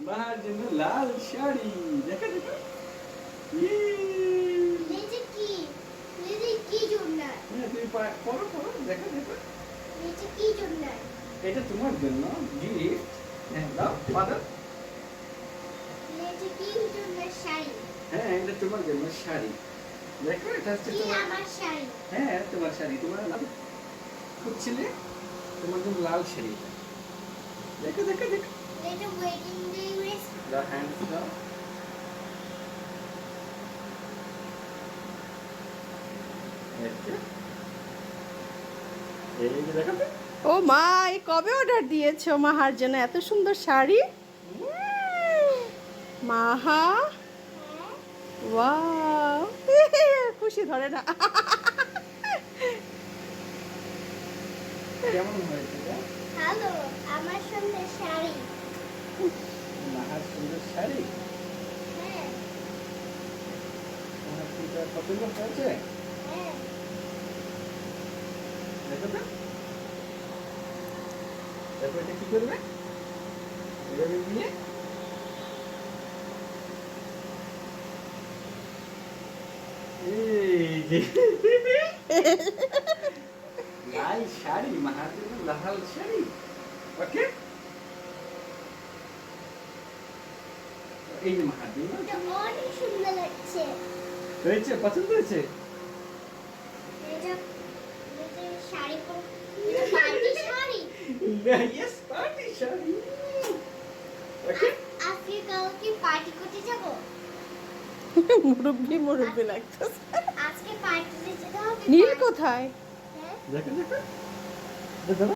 মাহার জন্য লাল শাড়ি। দেখো দেখো, তুমি পরো পরো, দেখো দেখো, এটা তোমার জন্য গিফট। হ্যাঁ দাও ফাদার। হ্যাঁ এটা তোমার জন্য শাড়ি। দেখো এটা হচ্ছে তোমার শাড়ি। হ্যাঁ তোমার শাড়ি, তোমার খুঁজছিলে, তোমার জন্য লাল শাড়ি। দেখো দেখো দেখো, দাও হ্যান্ডস দাও। এই যে দেখো তো। ও মা, এই কবে অর্ডার দিয়েছো মাহার জন্য এত সুন্দর শাড়ি? মাহা, ওয়াও, খুশি ধরে না। কেমন হয়েছে এটা? হ্যালো, আমার সুন্দর শাড়ি। মাহার সুন্দর শাড়ি। হ্যাঁ তোমার কি এটা পছন্দ হয়েছে? হ্যাঁ দেখো তো, দেখো এটা কি করবে, এভাবে নিয়ে এই যে লাল শাড়ি, মাহার জন্য লাল শাড়ি। ওকে, এই যে মাহার জন্য। এটা অনেক সুন্দর লাগছে। হয়েছে, পছন্দ হয়েছে? এটা sari party sari. Yes, party sari. Okay, আজকে কালকে পার্টি করতে যাব। মুরব্বি মুরব্বি লাগতেছে। আজকে পার্টিতে যেতে হবে। নীল কোথায়? হ্যাঁ দেখো দেখো দেখো।